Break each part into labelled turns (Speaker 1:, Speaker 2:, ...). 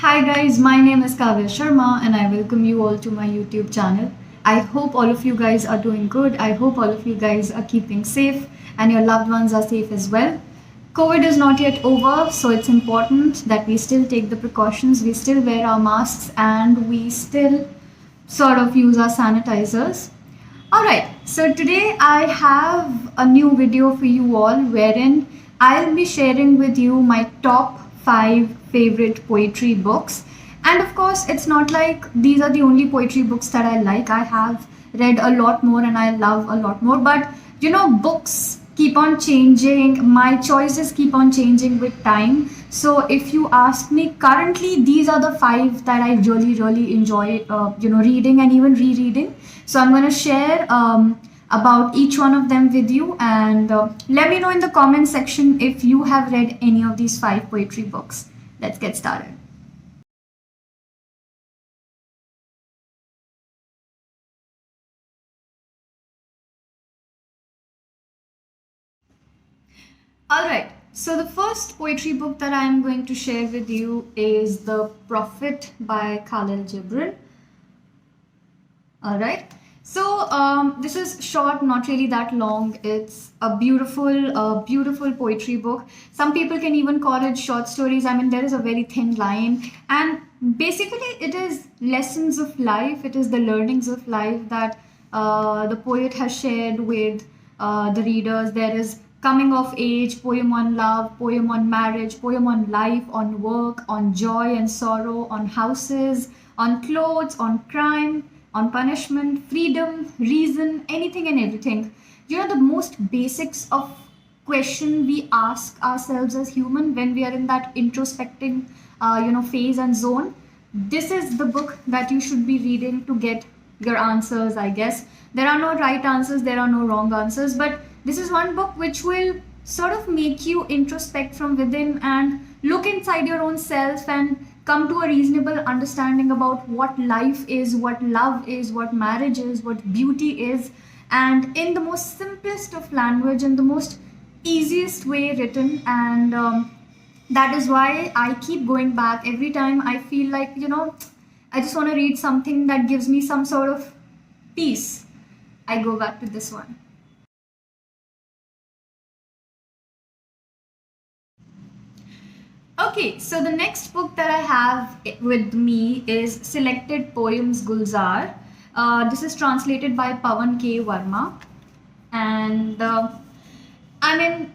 Speaker 1: Hi guys, my name is Kavya Sharma and I welcome you all to my YouTube channel. I hope all of you guys are doing good. I hope all of you guys are keeping safe and your loved ones are safe as well. COVID is not yet over, so it's important that we still take the precautions, we still wear our masks, and we still sort of use our sanitizers. Alright, so today I have a new video for you all wherein I'll be sharing with you my top 5 favorite poetry books. And of course, it's not like these are the only poetry books that I like. I have read a lot more and I love a lot more. But books keep on changing, my choices keep on changing with time. So if you ask me, currently these are the 5 that I really enjoy reading and even rereading. So I'm going to share about each one of them with you, and let me know in the comment section if you have read any of these 5 poetry books. Let's get started. Alright, so the first poetry book that I am going to share with you is The Prophet by Khalil Gibran. Alright, so this is short, not really that long. It's a beautiful poetry book. Some people can even call it short stories. I mean, there is a very thin line, and basically, it is lessons of life. It is the learnings of life that the poet has shared with the readers. There is coming of age, poem on love, poem on marriage, poem on life, on work, on joy and sorrow, on houses, on clothes, on crime, on punishment, freedom, reason, anything and everything. The most basics of question we ask ourselves as human when we are in that introspecting, phase and zone. This is the book that you should be reading to get your answers, I guess. There are no right answers, there are no wrong answers, but this is one book which will sort of make you introspect from within and look inside your own self and come to a reasonable understanding about what life is, what love is, what marriage is, what beauty is, and in the most simplest of language and the most easiest way written. And that is why I keep going back every time I feel like, I just want to read something that gives me some sort of peace. I go back to this one. Okay, so the next book that I have with me is Selected Poems Gulzar. This is translated by Pawan K. Verma, and I mean,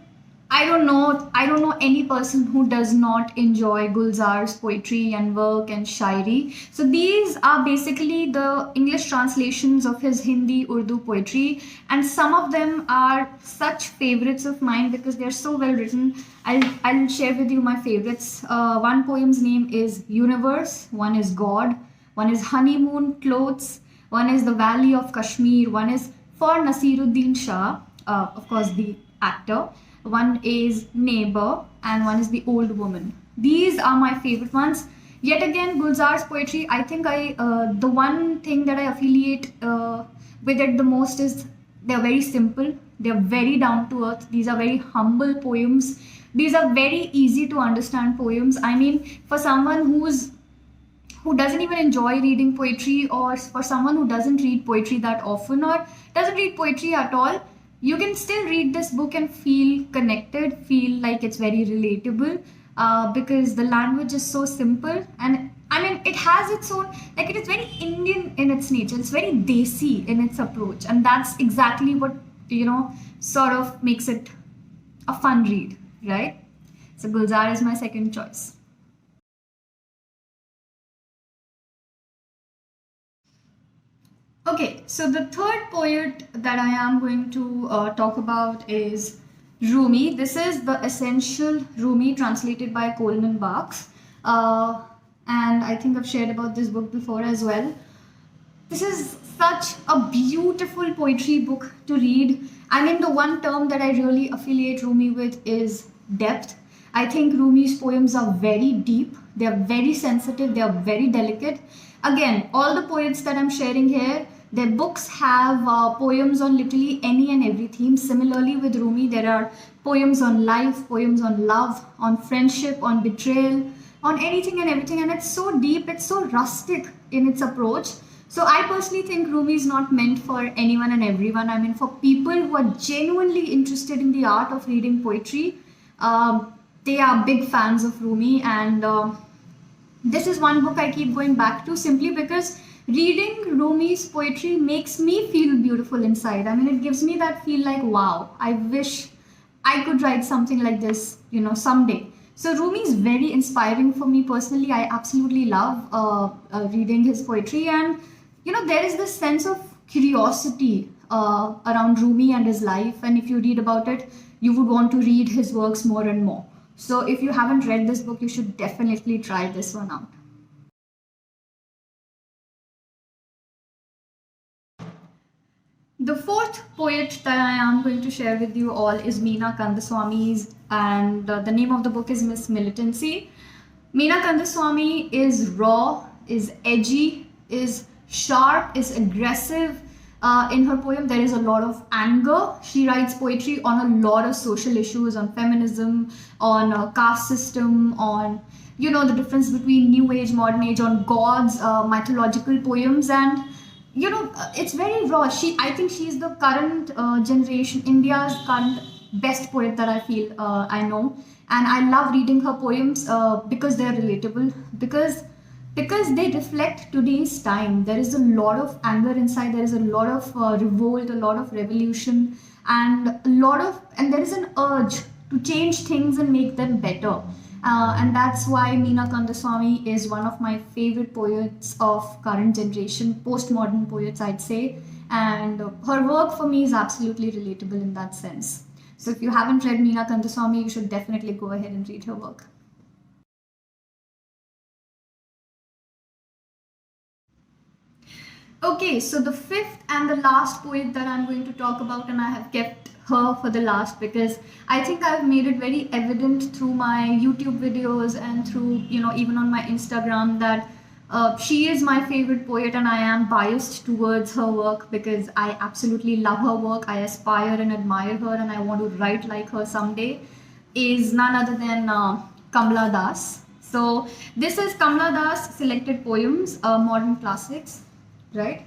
Speaker 1: I don't know any person who does not enjoy Gulzar's poetry and work and shairi. So these are basically the English translations of his Hindi Urdu poetry, and some of them are such favorites of mine because they're so well written. I'll share with you my favorites. One poem's name is Universe, one is God, one is Honeymoon Clothes, one is The Valley of Kashmir, one is for Nasiruddin Shah, of course the actor, one is Neighbor, and one is The Old Woman. These are my favorite ones. Yet again, Gulzar's poetry, I think the one thing that I affiliate with it the most is they're very simple, they're very down to earth, these are very humble poems, these are very easy to understand poems. I mean, for someone who doesn't even enjoy reading poetry, or for someone who doesn't read poetry that often or doesn't read poetry at all, you can still read this book and feel connected, feel like it's very relatable, because the language is so simple. And I mean, it has its own, like, it is very Indian in its nature, it's very desi in its approach, and that's exactly what sort of makes it a fun read, right? So Gulzar is my second choice. Okay, so the third poet that I am going to talk about is Rumi. This is the Essential Rumi, translated by Coleman Barks. And I think I've shared about this book before as well. This is such a beautiful poetry book to read. I mean, the one term that I really affiliate Rumi with is depth. I think Rumi's poems are very deep, they are very sensitive, they are very delicate. Again, all the poets that I'm sharing here, their books have poems on literally any and every theme. Similarly, with Rumi, there are poems on life, poems on love, on friendship, on betrayal, on anything and everything, and it's so deep, it's so rustic in its approach. So I personally think Rumi is not meant for anyone and everyone. I mean, for people who are genuinely interested in the art of reading poetry, they are big fans of Rumi, and this is one book I keep going back to simply because reading Rumi's poetry makes me feel beautiful inside. I mean, it gives me that feel like, wow, I wish I could write something like this, someday. So Rumi is very inspiring for me personally. I absolutely love reading his poetry, and there is this sense of curiosity around Rumi and his life. And if you read about it, you would want to read his works more and more. So if you haven't read this book, you should definitely try this one out. The fourth poet that I am going to share with you all is Meena Kandaswamy's, and the name of the book is Miss Militancy. Meena Kandaswamy is raw, is edgy, is sharp, is aggressive. In her poem, there is a lot of anger. She writes poetry on a lot of social issues, on feminism, on caste system, on the difference between new age, modern age, on gods, mythological poems, and it's very raw. I think she's the current generation, India's current best poet that I feel I know, and I love reading her poems because they're relatable, because they reflect today's time. There is a lot of anger inside. There is a lot of revolt, a lot of revolution, and there is an urge to change things and make them better. And that's why Meena Kandaswamy is one of my favorite poets of current generation, postmodern poets, I'd say. And her work for me is absolutely relatable in that sense. So if you haven't read Meena Kandaswamy, you should definitely go ahead and read her work. Okay, so the fifth and the last poet that I'm going to talk about, and I have kept her for the last because I think I've made it very evident through my YouTube videos and through, even on my Instagram that she is my favorite poet, and I am biased towards her work because I absolutely love her work. I aspire and admire her, and I want to write like her someday, is none other than Kamla Das. So this is Kamla Das selected poems, modern classics. Right?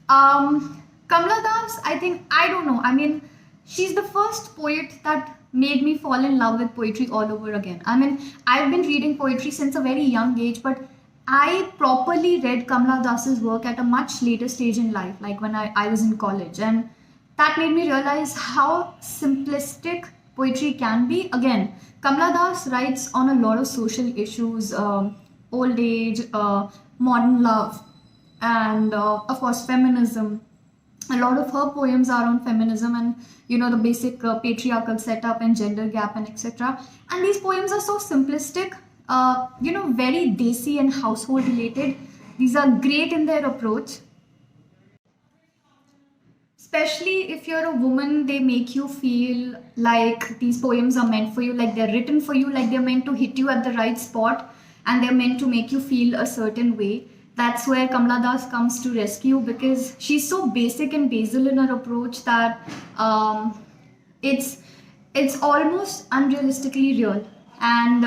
Speaker 1: Kamla Das, I don't know. I mean, she's the first poet that made me fall in love with poetry all over again. I mean, I've been reading poetry since a very young age, but I properly read Kamla Das's work at a much later stage in life, like when I was in college. And that made me realize how simplistic poetry can be. Again, Kamla Das writes on a lot of social issues, old age, modern love, and of course feminism. A lot of her poems are on feminism and the basic patriarchal setup and gender gap and etc. And these poems are so simplistic, very desi and household related. These are great in their approach, especially if you're a woman. They make you feel like these poems are meant for you, like they're written for you, like they're meant to hit you at the right spot, and they're meant to make you feel a certain way. That's where Kamla Das comes to rescue, because she's so basic and basal in her approach that it's almost unrealistically real. And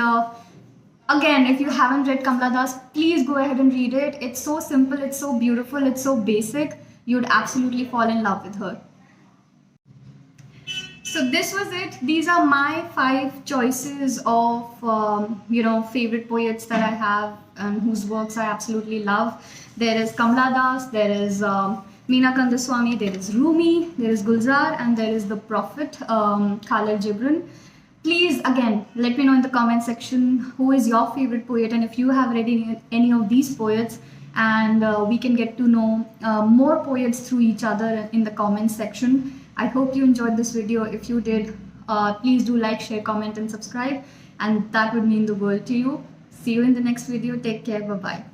Speaker 1: again, if you haven't read Kamla Das, please go ahead and read it. It's so simple, it's so beautiful, it's so basic. You'd absolutely fall in love with her. So this was it. These are my 5 choices of favorite poets that I have and whose works I absolutely love. There is Kamla Das, there is Meena Kandaswamy, there is Rumi, there is Gulzar, and there is the Prophet, Khalil Gibran. Please, again, let me know in the comment section who is your favorite poet, and if you have read any of these poets, and we can get to know more poets through each other in the comment section. I hope you enjoyed this video. If you did, please do like, share, comment, and subscribe, and that would mean the world to you. See you in the next video. Take care. Bye-bye.